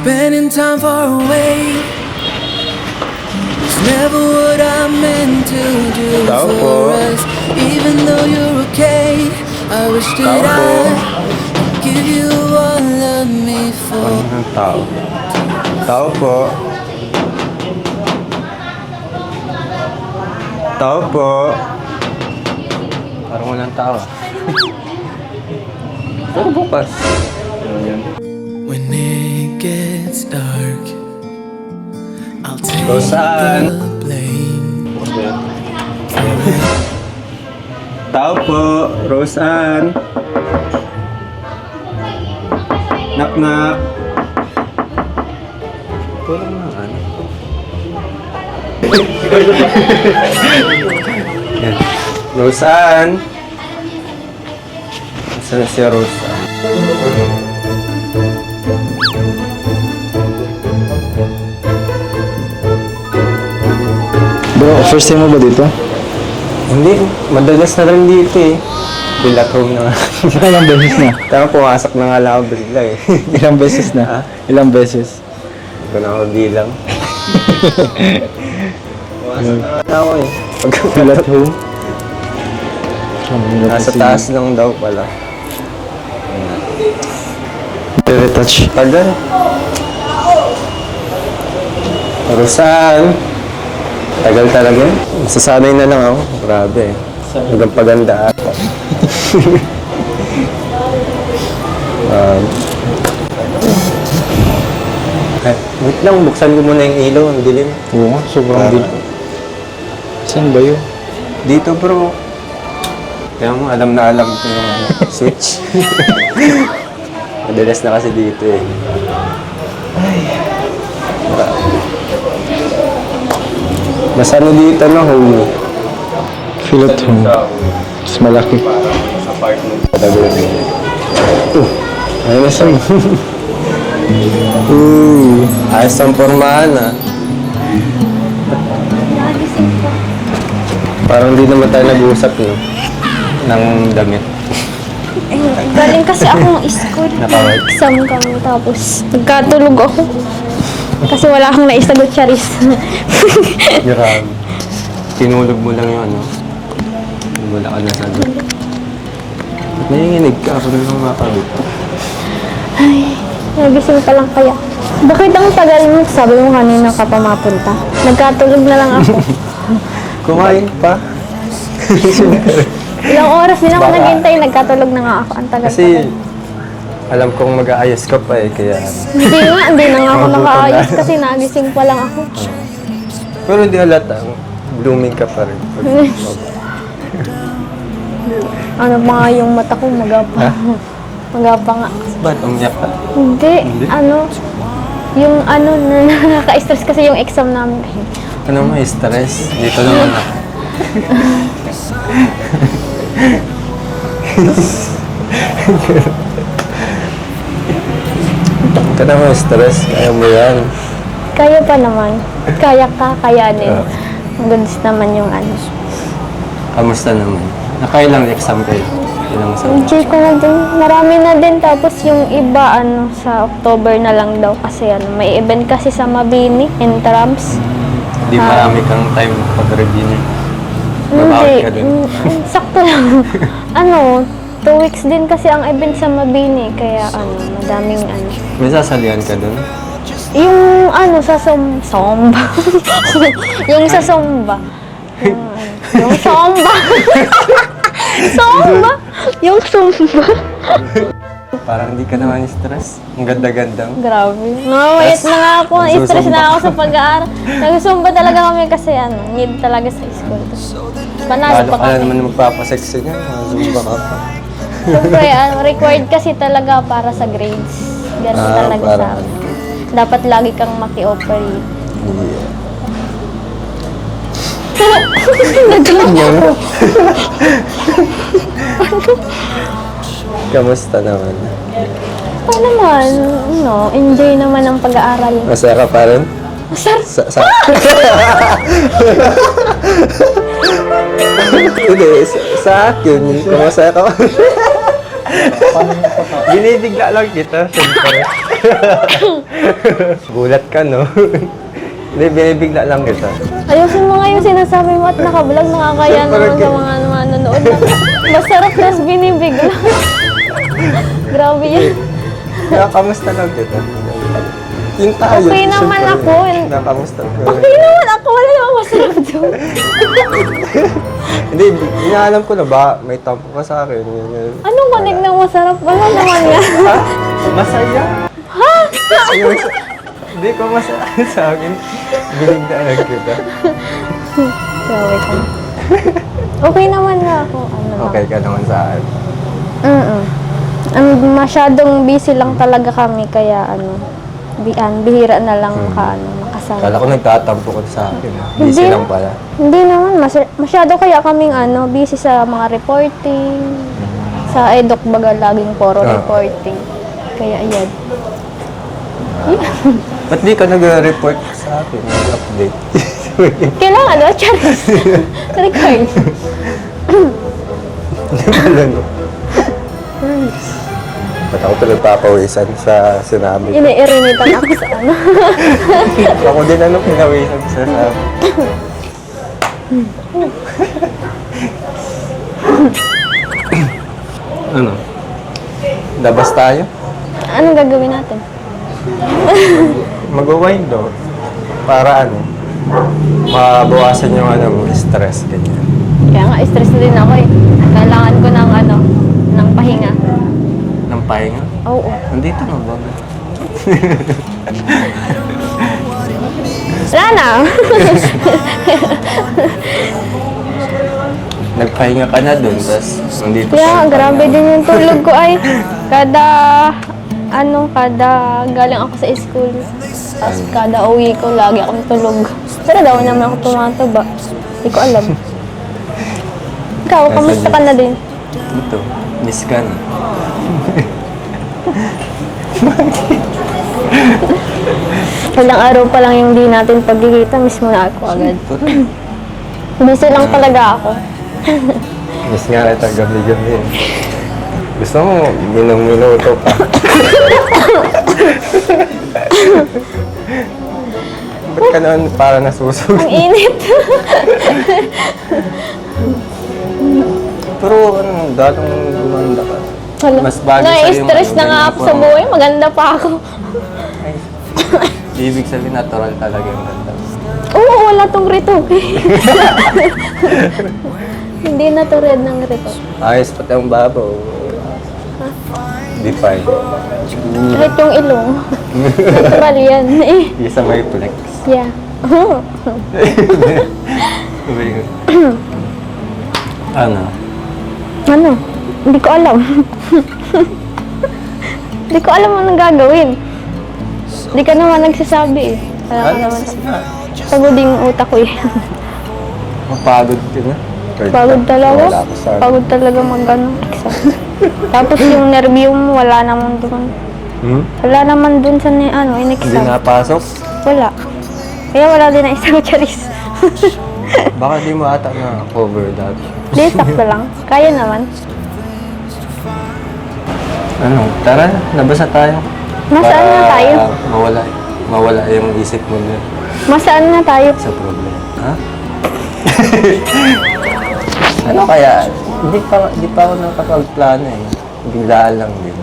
Spending time far away. It's never what I meant to do for us. Even though you're okay, I wish that I give you all of me for. Tao. Tao po. Tao po. Parang walang tao. Pero bukas. When it gets dark, I'll take Rosan. the blame. Tao po. Rosan. Knock knock. Walang na ano. Yan. Rosan. Saan si Rosan? Bro, first time mo ba dito? Hindi, madalas na rin dito eh. Bilat home na nga. Ilang beses na? Tama, pumasok na nga lang ako bigla eh. Ilang beses na? Ha? Ilang beses? Hindi ko na ako bilang. Pumasok na nga ako eh. Bilat home? Nasa taas lang daw pala. Retouch. Tagal. Rosan. Tagal talaga. Sasanay na lang ako. Grabe eh. Hanggang paganda ata. Wait lang, buksan ko muna yung ilaw. Ang dilim. Oo nga, sobrang dilim. Saan ba yun? Dito bro. Kaya mo, alam na alam ko yung switch. Madalas na kasi dito eh. Mas ano dito na home. Feel at home. Mas malaki. Sa apartment. Ayun na siya. Ayos ang pormahan ah. Parang di naman tayo nag-uusap no? Ng damit. Galing kasi akong school. Nakawag. Exam kami tapos nagkatulog ako. Kasi wala akong naisagot, Charis. Grabe. Tinulog mo lang yung ano. Wala ka na sagot. Ba't nanginginig ka? Ako na lang makabit. Ay, nagising pa lang kaya. Bakit ang tagal mo? Sabi mo kanina ka pa mapunta. Nagkatulog na lang ako. Kumain pa. Ilang oras din ako Baka- naghintay, nagkatulog na nga ako. Ang tagal. Kasi alam kong mag-aayos ka pa eh, kaya... Hindi na nga ako Mabuto nakaayos na. kasi nagising pa lang ako. Pero hindi halata. Blooming ka pa rin. Ano pa nga yung mata ko, magapa. Magapa nga. Ba't umiyak ka? Hindi, yung nakaka-stress kasi yung exam namin. Ano mo, stress? Dito naman ako. Huwag ka naman stress. Kaya mo yan. Kaya pa naman. Kaya ka, kayanin. Goods naman yung ano. Kamusta naman? Nakailang exam kayo? Ilang sa... Enjoy ko na din. Marami na din. Tapos yung iba, sa October na lang daw. Kasi may event kasi sa Mabini, Intrams. Hindi marami kang time pag-review niya. Hindi. Babawi ka din. Sakto lang. 2 weeks din kasi ang event sa Mabini. Kaya madaming May sasalihan ka doon? Yung sa Somba. Yung sa Somba. Yung Somba. Somba. Yung Somba. Parang hindi ka naman stress. Ang ganda-ganda mo. Grabe. Namamait na nga ako. Stress Nagsusumba na ako sa pag-aaral. Nagsusumba talaga kami kasi need talaga sa school. Panalo Lalo pa ka na kami. naman magpapasexy niya. Zumba ka pa. Siyempre, required kasi talaga para sa grades. Ganun talaga sa parang- amin. Dapat lagi kang maki-operate. Naglang ako. Kamusta naman? Pa naman, enjoy naman ang pag-aaral. Masaya ka pa rin? Masarap. Hindi, sa akin, kung masaya ka pa rin. Binibigla lang kita, syempre. Gulat ka, no? Hindi, binibigla lang kita. Ayusin mo nga yung sinasabi mo at nakablog, nakakaya naman sa mga nanonood na masarap tas binibigla. Grabe yan. Kamusta lang kita? Yung tayo. Okay naman syempre, ako. Nakamusta ka. Okay naman ako, wala namang masarap doon. Hindi, inaalam ko na ba, may tampo ka sa akin. Ganyan. Anong manig ng masarap? Wala naman yan. Ha? Masaya? Ha? Hindi ko masaya sa akin. Binigdaan kita. Grabe ka. Okay naman na ako. Ano lang. Okay ka naman sa akin. Masyadong busy lang talaga kami, kaya bihira na lang makasama. Kala ko nagtatampo ka sa akin. Busy lang pala. Hindi naman. Masyado kaya kaming busy sa mga reporting. Sa EDOC baga laging puro reporting. Kaya yan. Ba't di ka nag-report sa akin? Update. Kailangan, no? Charis. Record. Hindi ba lang? Ba't ako tuloy papawisan sa sinabi ko? Iniirinitan ako sa Ako din pinawisan sa sinabi. Ano? Labas tayo? Anong gagawin natin? Mag-wind down. Para mabawasan yung stress, ganyan. Kaya nga, stress na din ako eh. Kailangan ko ng pahinga. Ng pahinga? Oo. Nandito na ba? Wala na. Nagpahinga ka na doon, tapos nandito Kaya, ka. grabe din yung tulog ko ay kada galing ako sa school. Tapos kada uwi ko, lagi akong tulog. Pero daw naman ako tumataba. Hindi ko alam. Ikaw, kamusta ka na din? Ito, miss ka na. Ilang araw pa lang yung di natin pagkikita, miss mo na ako agad. Busy lang talaga ako. Miss nga kita gabi-gabi. Gusto mo, minuto pa. Ba't ka naman para nasusunod? Ang init. Pero dalong gumanda ka. Mas bagay sa'yo yung Na-stress na nga ako sa buhay, maganda pa ako. Ay, ibig sabihin natural talaga yung ganda. Oo, wala tong retoke. Hindi natural ng retoke. Ayos pati ang babaw. Define. Kahit yung ilong. Natural yan. Isa may flex. Yeah. Ano? Ano? Hindi ko alam. Hindi ko alam anong gagawin. Hindi ka naman nagsasabi eh. Wala ka naman. Pagod yung utak ko eh. Mapagod ka na? Pagod talaga. Wala ako sa... Pagod talaga exam. Tapos yung nervyo mo, wala naman doon. Wala naman doon sa Hindi in-exam. napasok? Wala. Kaya wala din na isang charis. Baka di mo ata na cover that. Di, sakto lang. Kaya naman. Ano? Tara, nabasa tayo. Masaan na tayo? Mawala yung isip mo na Masaan na tayo? sa problema. Ha? Ano kaya? Di pa ako nakapagplano eh. Biglaan lang din.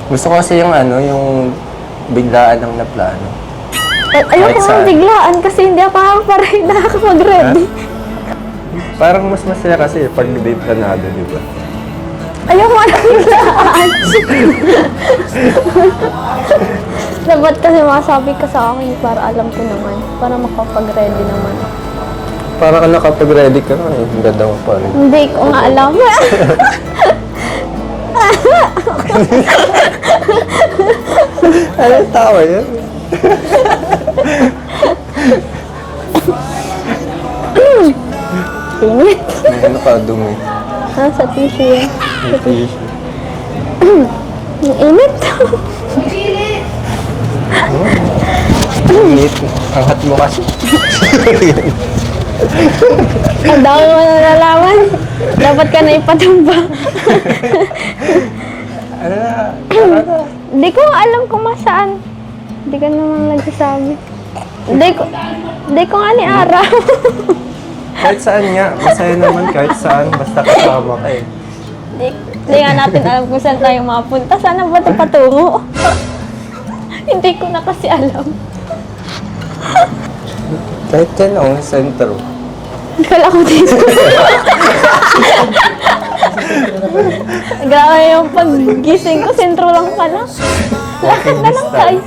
Gusto ko kasi yung biglaan lang na plano. Ayoko Kahit saan. nga biglaan kasi hindi ako nakakapag-ready. Parang mas masaya kasi pag date ka na di ba? Ayoko nga biglaan. Dapat kasi masabi ka sa akin para alam ko naman. Para makapag-ready naman. Para ka nakapag-ready ka na eh. Ang ganda mo pa rin. Hindi ko nga alam. Ano tawa yan? Init. May ano ka, dumi. Sa tissue yan. May tissue. Ang init. Init. Angat mo kasi. Ang dami mo na nalaman. Dapat ka na ipatumba. Ano na? Tara na. Hindi ko alam kung masaan. Hindi ka naman nagsasabi. Hindi ko nga ni Ara. Kahit saan nga. Masaya naman kahit saan. Basta kasama ka eh. Hindi nga natin alam kung saan tayo mapunta. Sana ba ito patungo? Hindi ko na kasi alam. Kahit yan ang sentro. Kala ko dito. Grabe yung paggising ko, sentro lang pala. Lakad na lang tayo.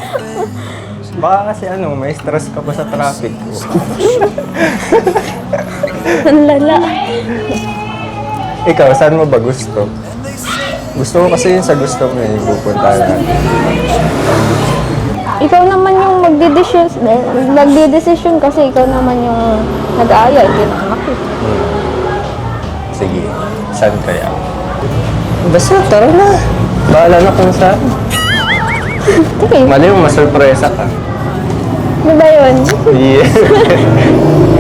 Baka kasi ano, may stress ka pa sa traffic. Ang lala. Ikaw, saan mo ba gusto? Gusto ko kasi yun sa gusto mo eh, pupunta natin. Ikaw naman yung magdidesisyon kasi ikaw naman yung nag-aaya, hindi na anak eh. Sige, saan kaya? Basta, tara na. Bahala na kung saan. Okay, Mali mo, masurpresa ka. ano ba yun? Yeah.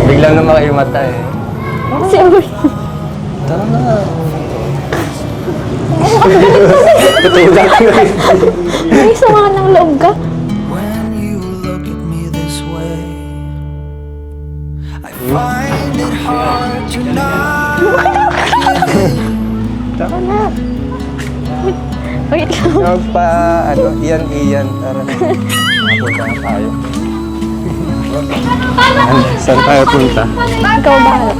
Biglang na makimata eh. Si Uy. Tara na. Tutulak ko rin. May sama ng loob ka. When you look at me this way, I find it hard to not. Tara na. Wait lang. Magpa, ano, iyan. Tara na. Mapunta na tayo. Saan tayo punta? Ikaw bahala.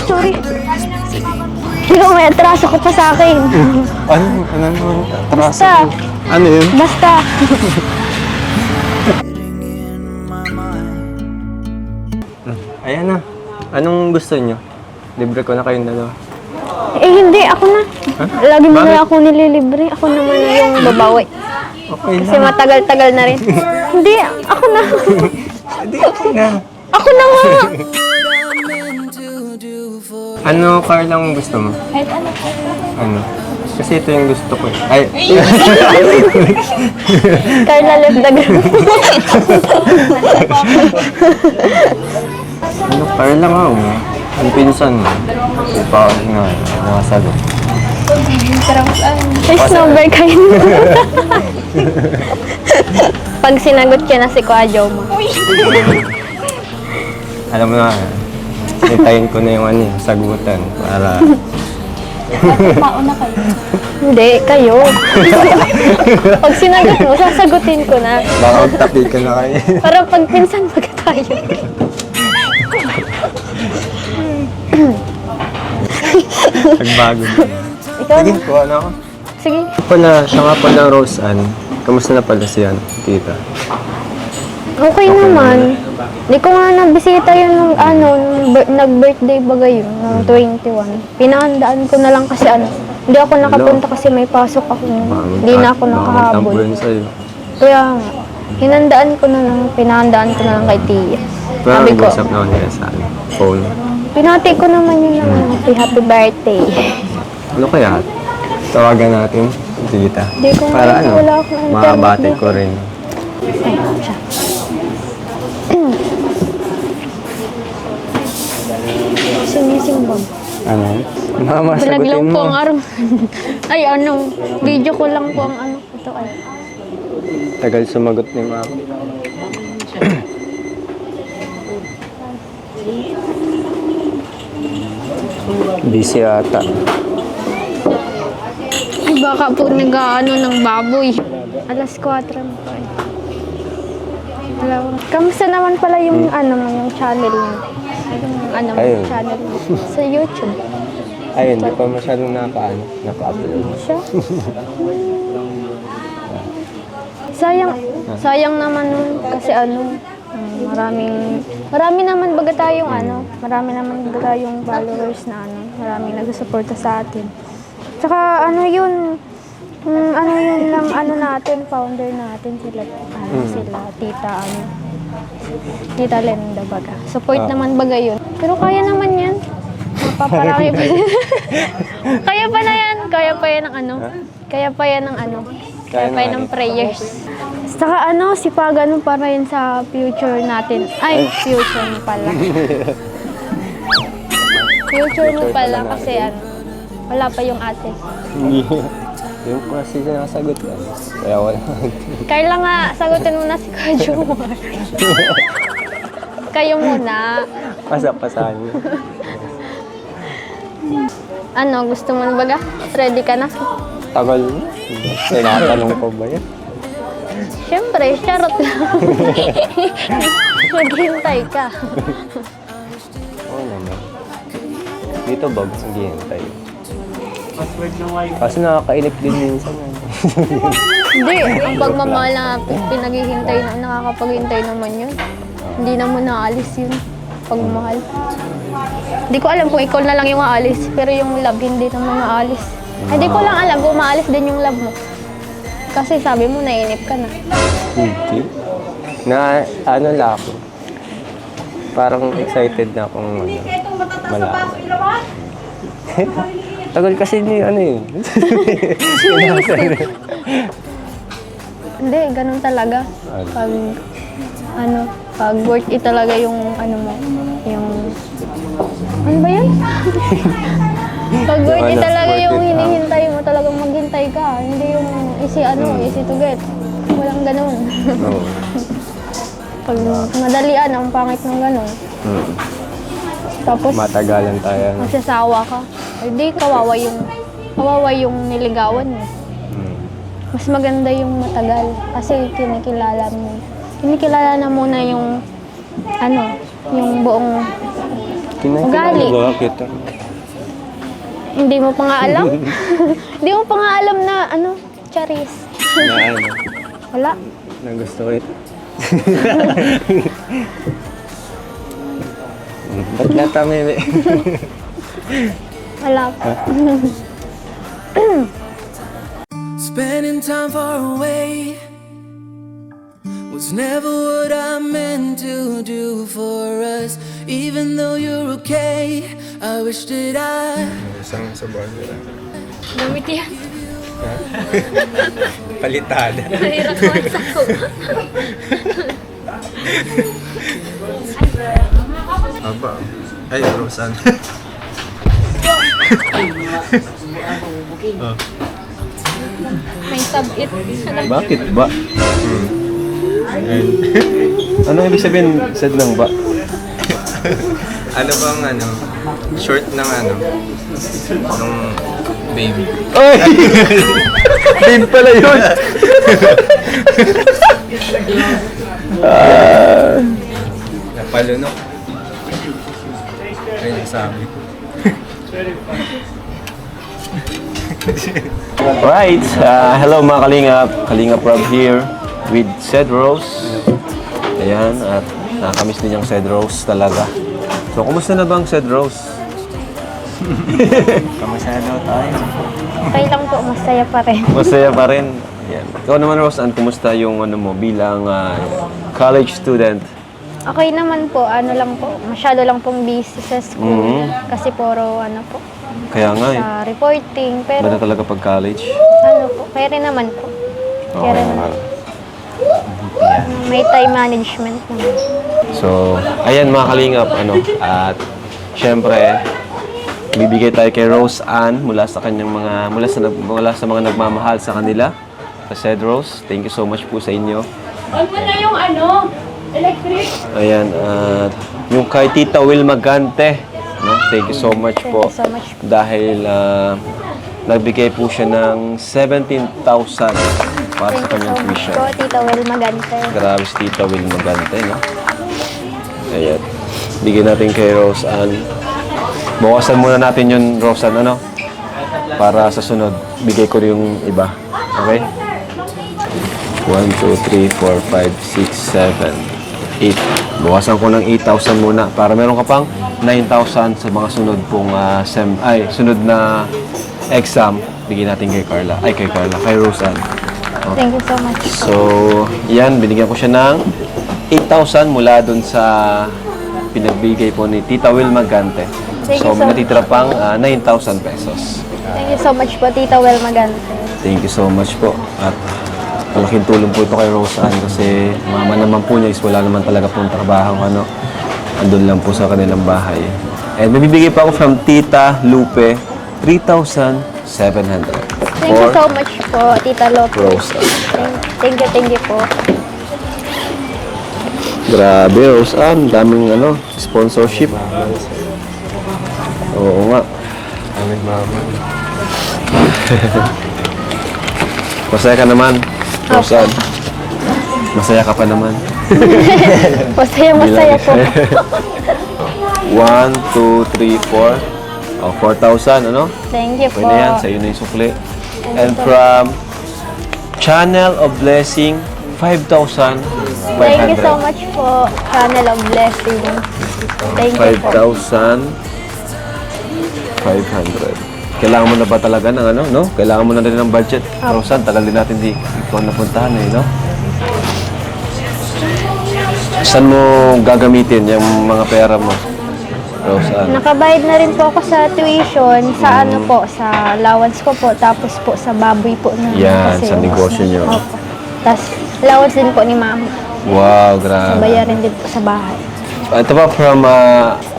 Sorry. Ikaw may atraso ko pa sa akin. Ano naman? Atraso Basta. ko. Ano yun? Basta. Ayan na. Anong gusto nyo? Libre ko na kayong dalawa. Eh hindi, ako na. Lagi mo Bakit? na ako nililibre. Ako naman na yung babawi. Okay Kasi matagal-tagal na rin. Hindi, ako na. Hindi, okay na. Ako na nga. Ano car lang gusto mo? Kahit ano. Ano? Kasi ito yung gusto ko. Ay, Carla left the group. ano car lang ako. Ang pinsan mo. Di pa ako nga nakasagot. Please number kayo. Pag sinagot ka na si Kuya Joma. Alam mo na, hintayin ko na yung ano, yung sagutan para... Hindi, kayo. Pag sinagot mo, sasagutin ko na. Baka magtapi ka na kayo. Para pag pinsan pag tayo. Nagbago na. Ikaw Sige, na. kuha na ako. Sige. Siya nga pala Rose Ann. Kamusta na pala siya, tita? Okay naman. Hindi ko nga nabisita yun nung nag-birthday ba yun, nung 21. Pinahandaan ko na lang kasi hindi ako nakapunta kasi may pasok ako. Hindi na ako nakahabol. Baka sa'yo. Kaya nga, pinahandaan ko na lang kay Tia. Pero Sabi ko, nag-usap na ako nila sa phone. pinati ko naman yun ng happy birthday. Ano kaya? Tawagan natin, tita. Hindi ko nga, Para ano, wala akong internet makabati dito. ko rin. Ay, siya. Sinisimbang. Ano? Mama, Vlog sagutin lang po mo. ang araw. Ay, video ko lang po ang ito ay. Tagal sumagot ni mama. Busy ata. Ay, baka po ng baboy. Alas 4 na po. Hello. Kamusta naman pala yung yung channel niyo? Yung Ayun. channel niyo? Sa YouTube. Ayun, di pa masyadong naka-upload. Siya? Sayang naman nun kasi marami naman baga tayong marami naman baga tayong followers na maraming nagsusuporta sa atin. Tsaka yun natin, founder natin sila Tita Lenda baga. Support naman baga yun. Pero kaya naman yan. Mapaparami pa din. Kaya pa yan ng Kaya pa yan ng prayers. Saka ano, sipagan mo pa rin sa future natin. Ay, future mo pala. Future mo pala kasi ano, wala pa yung ate. Yung kasi sinasagot yan. Kaya wala. Kailan nga, sagutin mo na si Kajumar. Kayo muna. Pasapasahan mo. Ano, gusto mo na baga? Ready ka na? Tagal mo. Tinatanong pa ba yan? Siyempre, charot lang. Maghintay ka. Oo naman. Dito ba maghihintay? Kasi nakakainip din minsan. Hindi, ang pagmamahal na pinaghihintay na nakakapaghintay naman yun. Hindi naman naalis yun. Pagmamahal. Hindi ko alam kung ikaw na lang yung aalis, pero yung love hindi naman naalis. Hindi ko lang alam kung maalis din yung love mo. Kasi sabi mo, nainip ka na. Hindi. Na ano lang ako. Parang excited na akong malaman. Tagal kasi ni ano yun. Hindi, ganun talaga. Pag worth it talaga yung ano mo, yung... Ano ba yan? Pag worth it talaga yung hinihintay mo, talagang maghintay ka. Hindi yung easy to get. Walang ganun. Oo. Pag madalian, ang pangit ng ganun. Tapos, Matagalan tayo. magsasawa ka. Hindi, kawawa yung niligawan mo. Mas maganda yung matagal. Kasi kinikilala mo. Kinikilala na muna yung, yung buong ugali. Bakit? Hindi mo pa nga alam? Hindi mo pa nga alam na, charis. Na ano? Wala. Na gusto ko ito. Ba't natamimi? Wala pa. Spending time far away was never what I meant to do for us. Even though you're okay, I wish that I Isang sabahan nila. Gamit yan. Palitada. Mahirap mo sa ko. Aba. Ay, Rosan. May sub-it. Bakit ba? Ano ibig sabihin sad ng ba? Ano bang short ng nung baby? Ay! Babe pala yun! Napalunok. Ay, nasabi ko. Right, hello mga Kalingap. Kalingap Rob here with Ced Rose. Ayan, at nakakamiss din yung Ced Rose talaga. So, kumusta na bang Ced Rose? Kamusta na daw tayo? Okay lang po, masaya pa rin. Masaya pa rin. Ayan. Ikaw naman, Rose, kumusta yung mo bilang college student? Okay naman po, lang po, masyado lang pong busy sa school. Kasi puro po, Kaya nga eh. sa reporting. Pero Ba na talaga pag college? po, kaya rin naman po. Kaya Okay rin naman. naman. May time management naman. So, ayan mga Kalingap, at syempre, bibigay tayo kay Rose Ann mula sa kanyang mula sa mga nagmamahal sa kanila. Ced Rose, thank you so much po sa inyo. On mo na yung electric. Ayan, at yung kay Tita Wilma Gante, thank you so much Thank po. you so much. Dahil nagbigay po siya ng 17,000 para sa Thank you kanyang so much tuition. po, Tita Wel Magante. Grabe si Tita Wilma Gante, no? Ayan. Bigyan natin kay Rose Ann. Bawasan muna natin yung Rose Ann, para sa sunod, bigay ko yung iba. Okay? 1, 2, 3, 4, 5, 6, 7, 8. Bawasan ko ng 8,000 muna para meron ka pang 9,000 sa mga sunod pong sunod na exam. Bigyan natin kay Rose Ann. Thank you so much. So, yan, binigyan ko siya ng 8,000 mula dun sa pinagbigay po ni Tita Wilma Gante. Thank So, you so may natitira pang 9,000 pesos. Thank you so much po, Tita Wel Magante. Thank you so much po. At malaking tulong po ito kay Rose Ann kasi mama naman po niya is wala naman talaga pong trabaho, ano. Andun lang po sa kanilang bahay. And mabibigay pa ako from Tita Lupe, 3,700. Thank you so much po, Tita Lopez. Rose Ann. Thank you po. Grabe, Rose Ann. Daming ano, sponsorship. Oo nga. Amin, mama. Masaya ka naman, Rose Ann. Masaya ka pa naman. Masaya po. 1, 2, 3, 4. Oh, 4,000, ano? Thank you Okay po. na yan, sa'yo na yung sukli. And from Channel of Blessing, 5,500. Thank you so much po, Channel of Blessing. Thank you po. 5,500. Kailangan mo na ba talaga ng ano, no? Kailangan mo na rin ng budget. Rosan, tagal din natin di ikaw napuntahan eh, no? Saan mo gagamitin yung mga pera mo, Rosan? Nakabayad na rin po ako sa tuition, sa ano po, sa allowance ko po, tapos po sa baboy po na. Yan, kasi sa negosyo nyo. Opo. Tapos allowance din po ni mama. Wow, grabe. Bayarin din po sa bahay. Ito pa from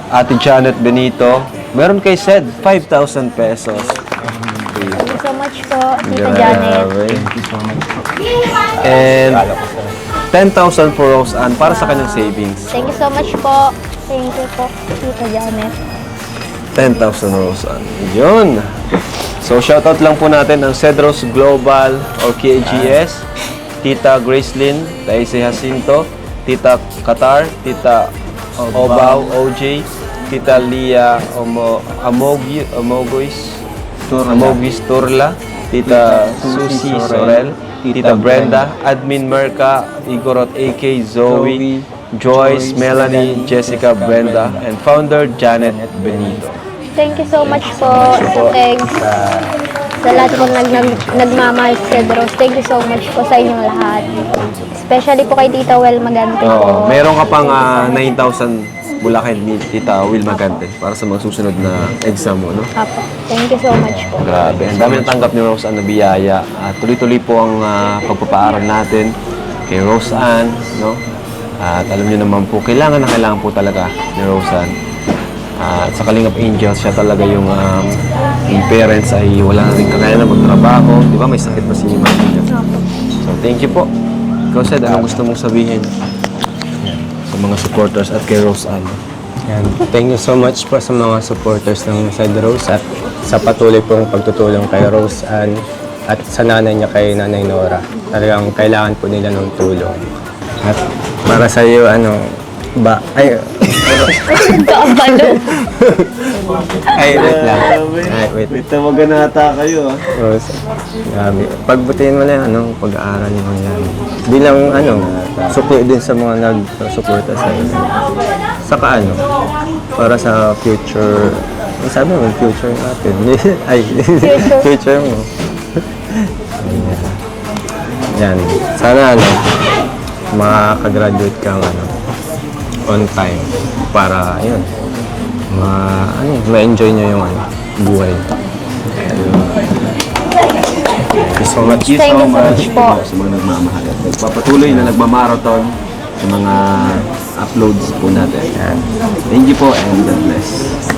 Ate Janet Benito. Meron kay Sed, 5,000 pesos. Thank you so much po, Tita Janet. Thank you so much. And 10,000 for Rose Ann para sa kanyang savings. Thank you so much po. Thank you po, Tita Janet. 10,000 Rose Ann. Yun. So, shoutout lang po natin ang Cedros Global or KGS, Tita Gracelyn, Daisy Jacinto, Tita Qatar, Tita Obaw, OJ, Tita Lia Amoguis Turla, Tita Susie Sorel, Tita Brenda, Admin Merca, Igorot AK, Zoe, Joyce, Melanie, Jessica, Brenda, and founder Janet Benito. Thank you so much po. Thanks. Sa lahat po nagmamahal sa Cedros. Thank you so much po sa inyong lahat. Especially po kay Tita Well Magante Oo, po. meron ka pang 9,000 Bulacan ni Tita Will Magante para sa mga susunod na exam mo, no? Apo. Thank you so much po. Grabe. Ang dami natanggap ni Rose Ann na biyaya. At tuloy-tuloy po ang pagpapaaral natin kay Rose Ann, no? At alam niyo naman po, kailangan po talaga ni Rose Ann. At sa Kalingap Angels, siya talaga yung parents ay wala na rin kakayanan magtrabaho. Di ba? May sakit pa si Mama niya. So, thank you po. Ikaw, Sed, anong gusto mong sabihin sa mga supporters at kay Rose Ann? Yan. Thank you so much po sa mga supporters ng Cedros at sa patuloy pong pagtutulong kay Rose Ann at sa nanay niya kay Nanay Nora. Talagang kailangan po nila ng tulong. At para sa iyo, wait lang. Wait. May tawagan na ata kayo, Rose, grabe. Pagbutihin mo lang pag-aaral mo yan. Bilang sukli din sa mga nag-suporta sa iyo. Saka para sa future, sabi mo, future natin. Ay, future mo. Yan. Sana makaka-graduate kang on time para yun ma-enjoy nyo yung buhay. Thank you so much. Thank you so much po. Sa mga nagmamahal at nagpapatuloy na nagmamarathon sa mga uploads po natin. Thank you po and God bless.